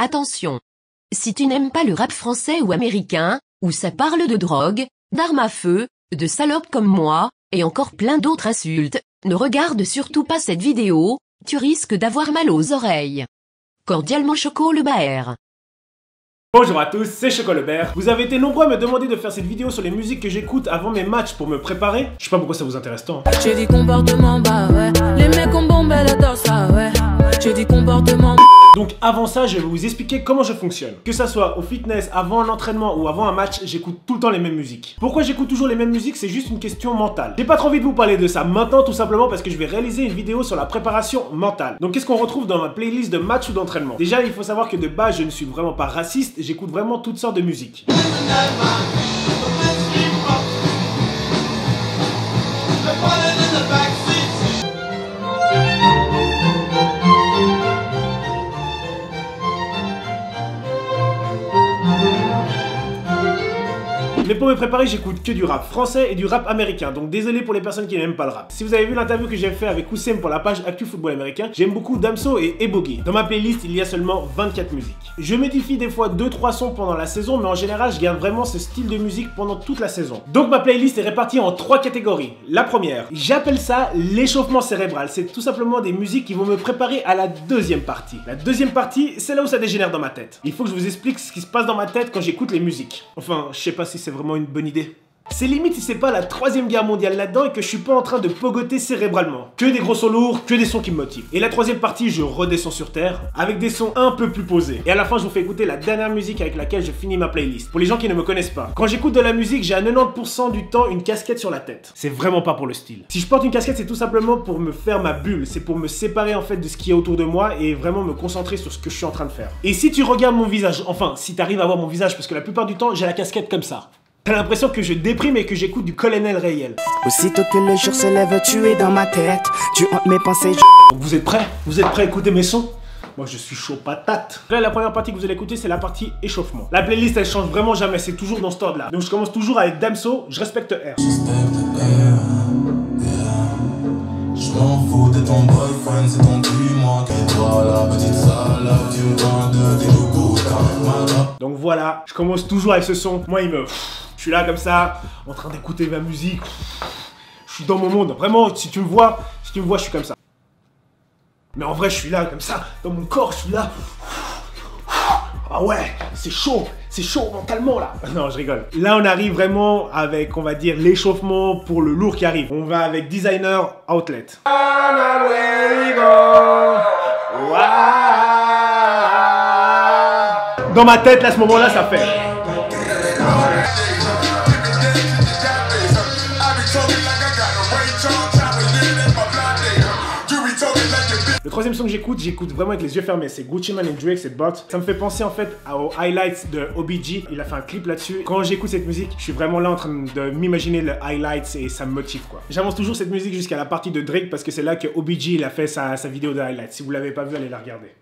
Attention! Si tu n'aimes pas le rap français ou américain, où ça parle de drogue, d'armes à feu, de salopes comme moi, et encore plein d'autres insultes, ne regarde surtout pas cette vidéo, tu risques d'avoir mal aux oreilles. Cordialement Choco le Baer. Bonjour à tous, c'est Choco le Baer. Vous avez été nombreux à me demander de faire cette vidéo sur les musiques que j'écoute avant mes matchs pour me préparer. Je sais pas pourquoi ça vous intéresse tant. J'ai dit comportement bas, ouais. Les mecs ont bombé la danse, ouais. J'ai dit comportement. Donc avant ça, je vais vous expliquer comment je fonctionne. Que ça soit au fitness, avant un entraînement ou avant un match, j'écoute tout le temps les mêmes musiques. Pourquoi j'écoute toujours les mêmes musiques? C'est juste une question mentale. J'ai pas trop envie de vous parler de ça maintenant, tout simplement parce que je vais réaliser une vidéo sur la préparation mentale. Donc qu'est-ce qu'on retrouve dans ma playlist de match ou d'entraînement? Déjà, il faut savoir que de base, je ne suis vraiment pas raciste, j'écoute vraiment toutes sortes de musiques. Mais pour me préparer, j'écoute que du rap français et du rap américain, donc désolé pour les personnes qui n'aiment pas le rap. Si vous avez vu l'interview que j'ai fait avec Oussem pour la page Actu Football Américain, j'aime beaucoup Damso et Ebogi. Dans ma playlist, il y a seulement 24 musiques. Je modifie des fois 2-3 sons pendant la saison, mais en général, je garde vraiment ce style de musique pendant toute la saison. Donc ma playlist est répartie en 3 catégories. La première, j'appelle ça l'échauffement cérébral. C'est tout simplement des musiques qui vont me préparer à la deuxième partie. La deuxième partie, c'est là où ça dégénère dans ma tête. Il faut que je vous explique ce qui se passe dans ma tête quand j'écoute les musiques. Enfin, je sais pas si c'est vraiment une bonne idée. C'est limite si c'est pas la 3e guerre mondiale là-dedans et que je suis pas en train de pogoter cérébralement. Que des gros sons lourds, que des sons qui me motivent. Et la 3e partie, je redescends sur terre avec des sons un peu plus posés. Et à la fin, je vous fais écouter la dernière musique avec laquelle je finis ma playlist. Pour les gens qui ne me connaissent pas. Quand j'écoute de la musique, j'ai à 90% du temps une casquette sur la tête. C'est vraiment pas pour le style. Si je porte une casquette, c'est tout simplement pour me faire ma bulle. C'est pour me séparer en fait de ce qui est autour de moi et vraiment me concentrer sur ce que je suis en train de faire. Et si tu regardes mon visage, enfin, si t'arrives à voir mon visage, parce que la plupart du temps, j'ai la casquette comme ça. T'as l'impression que je déprime et que j'écoute du colonel réel. Aussitôt que le jour se lève, tu es dans ma tête. Tu hantes mes pensées. Donc vous êtes prêts? Vous êtes prêts à écouter mes sons? Moi je suis chaud patate. Là la première partie que vous allez écouter c'est la partie échauffement. La playlist elle change vraiment jamais, c'est toujours dans ce ordre là. Donc je commence toujours avec Damso, je respecte R. Je m'en fous de ton boyfriend, c'est ton moi qui toi la petite salope, tu me vends de tes lougous dans ma. Donc voilà, je commence toujours avec ce son. Moi il me... Je suis là comme ça, en train d'écouter ma musique. Je suis dans mon monde. Vraiment, si tu me vois, je suis comme ça. Mais en vrai, je suis là comme ça, dans mon corps, je suis là. Ah ouais, c'est chaud mentalement là. Non, je rigole. Là, on arrive vraiment avec, on va dire, l'échauffement pour le lourd qui arrive. On va avec Designer Outlet. Dans ma tête, là, à ce moment-là, ça fait... Le troisième son que j'écoute vraiment avec les yeux fermés, c'est Gucci Mane et Drake, c'est Bot. Ça me fait penser en fait aux highlights de OBG, il a fait un clip là-dessus. Quand j'écoute cette musique, je suis vraiment là en train de m'imaginer le highlights et ça me motive quoi. J'avance toujours cette musique jusqu'à la partie de Drake parce que c'est là que OBG il a fait sa vidéo de highlights. Si vous l'avez pas vu, allez la regarder.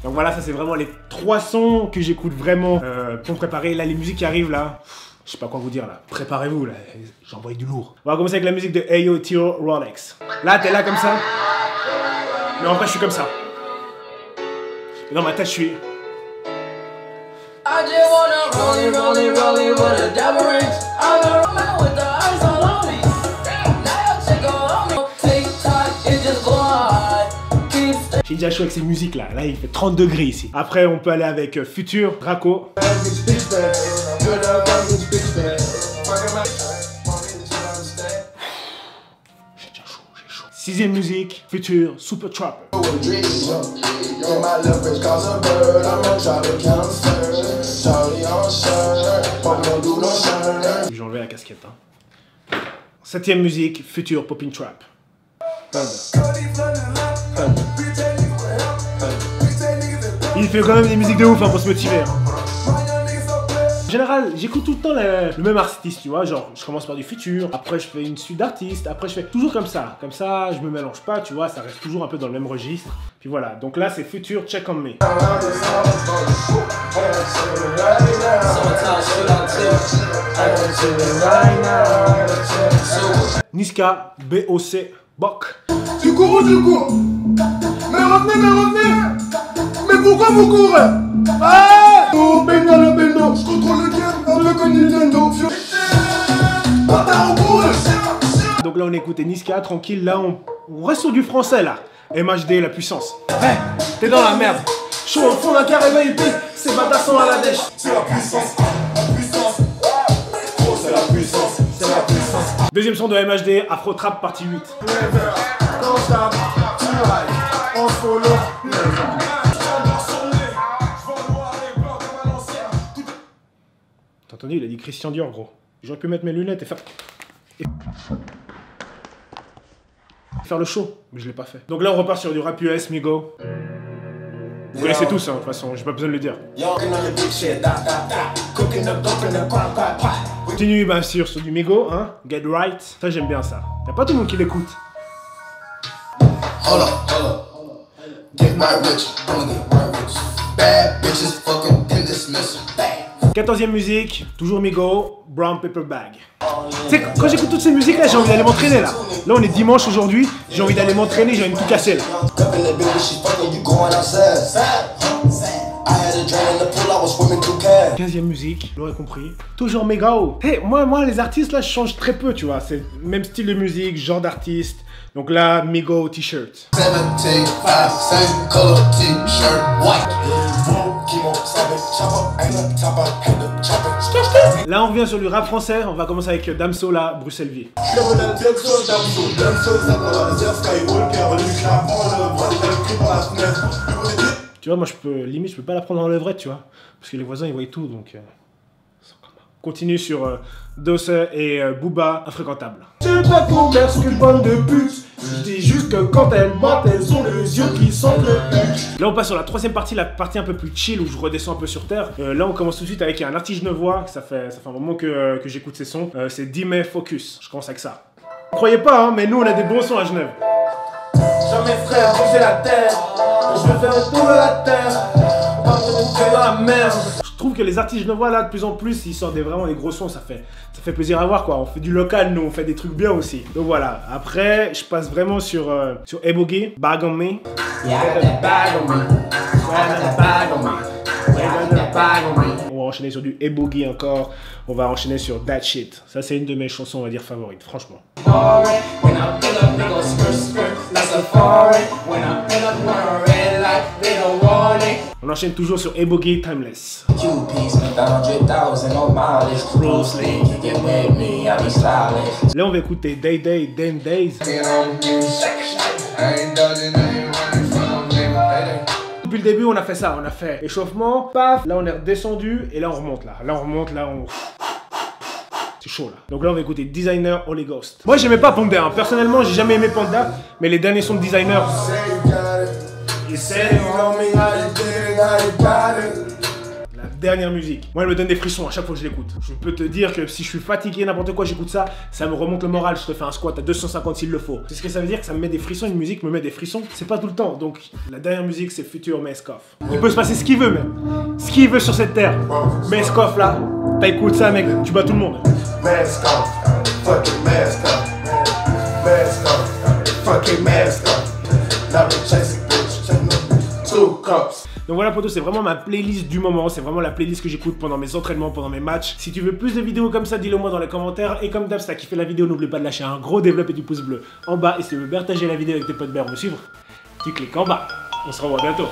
Donc voilà, ça c'est vraiment les 3 sons que j'écoute vraiment pour me préparer. Là, les musiques qui arrivent là, je sais pas quoi vous dire là. Préparez-vous là, j'envoie du lourd. On va commencer avec la musique de Ayo Tio Rolex. Là, t'es là comme ça. Mais en vrai, je suis comme ça. Et dans ma tête, je suis... J'ai déjà chaud avec ces musiques là, là il fait 30 degrés ici. Après on peut aller avec Future, Draco. J'ai déjà chaud, j'ai chaud. 6e musique, Future, Super Trap. J'ai enlevé la casquette hein. 7e musique, Future, Popping Trap. Il fait quand même des musiques de ouf hein, pour se motiver. En général, j'écoute tout le temps le même artiste, tu vois, genre je commence par du Future, après je fais une suite d'artistes, après je fais toujours comme ça, je me mélange pas, tu vois, ça reste toujours un peu dans le même registre. Puis voilà, donc là c'est Future, Check on Me. Niska, B.O.C. Bok. Tu cours ou tu cours? Mais revenez! Mais pourquoi vous courez? Ah! Oh, Bendo le Bendo, je contrôle le game avec un Nintendo. Donc là on écoutait Niska, tranquille, là on reste sur du français là. MHD, la puissance. Hey, t'es dans la merde. Chaud au fond d'un carré VIP, c'est batassant à la dèche. C'est la puissance, oh, c'est la puissance, c'est la puissance. Deuxième son de MHD, Afro Trap partie 8. Quand je tape, tu ride, on follow. T'as entendu, il a dit Christian Dior gros. J'aurais pu mettre mes lunettes et faire le show, mais je l'ai pas fait. Donc là on repart sur du rap US, Migo. Vous connaissez tous, hein, de toute façon, j'ai pas besoin de le dire. Continue bien sûr sur du Migo, hein, Get Right. Ça j'aime bien ça. Y'a pas tout le monde qui l'écoute. Hold up. Get my rich, I'ma get my rich. Bad bitches fucking in this mess. 14e musique, toujours Migo, Brown Paper Bag. Tu sais, quand j'écoute toutes ces musiques là, j'ai envie d'aller m'entraîner là. Là on est dimanche aujourd'hui, j'ai envie d'aller m'entraîner, j'ai envie de tout casser là. 15e musique, vous l'aurez compris. Toujours Migo. Hey, moi les artistes là, je change très peu, tu vois. C'est le même style de musique, genre d'artiste. Donc là, Migo t-shirt. 17, 5, same color t-shirt, white. Là on revient sur du rap français, on va commencer avec Damso là, Bruxelles Vie. Tu vois, moi je peux pas la prendre en levrette, tu vois, parce que les voisins ils voient tout, donc continue sur Dosse et Booba, Infréquentable. C'est pas qu'on berce qu'une bande de putes. Je dis juste que quand elles battent, elles ont les yeux qui sentent le pute. Là on passe sur la troisième partie, la partie un peu plus chill où je redescends un peu sur terre. Là on commence tout de suite avec un artiste genevois, ça fait un moment que j'écoute ses sons. C'est Dimé Focus, je commence avec ça. Vous croyez pas, hein, mais nous on a des bons sons à Genève. Jamais frère, bouger la terre. Je veux faire le tour de la terre. Pas de dans la merde. Je trouve que les artistes genevois là de plus en plus ils sortent vraiment des gros sons, ça fait plaisir à voir quoi. On fait du local, nous on fait des trucs bien aussi. Donc voilà, après je passe vraiment sur Ebogi, Bag on Me. On va enchaîner sur du Ebogi encore, on va enchaîner sur That Shit. Ça c'est une de mes chansons on va dire favorites, franchement. On enchaîne toujours sur Ebogi, Timeless. Là on va écouter Day Day, Damn Days. Depuis le début on a fait ça, on a fait échauffement, paf, là on est redescendu et là on remonte là. Là on remonte, là on... C'est chaud là. Donc là on va écouter Designer, Holy Ghost. Moi j'aimais pas Panda, hein. Personnellement j'ai jamais aimé Panda, mais les derniers sons de Designer... La dernière musique. Moi elle me donne des frissons à chaque fois que je l'écoute. Je peux te dire que si je suis fatigué, n'importe quoi, j'écoute ça, ça me remonte le moral, je te fais un squat à 250 s'il le faut. C'est ce que ça veut dire, que ça me met des frissons, une musique me met des frissons, c'est pas tout le temps. Donc la dernière musique c'est Future Meskoff. Il peut se passer ce qu'il veut même. Ce qu'il veut sur cette terre. Meskoff là, t'écoutes ça mec, tu bats tout le monde. Meskoff, fucking Meskoff. Meskoff, fucking Meskoff. Now we chasing bitch, 2 cups. Donc voilà poto, c'est vraiment ma playlist du moment, c'est vraiment la playlist que j'écoute pendant mes entraînements, pendant mes matchs. Si tu veux plus de vidéos comme ça, dis-le moi dans les commentaires. Et comme d'hab, si t'as kiffé la vidéo, n'oublie pas de lâcher un gros développe et du pouce bleu en bas. Et si tu veux partager la vidéo avec tes potes, me suivre, tu cliques en bas. On se revoit bientôt.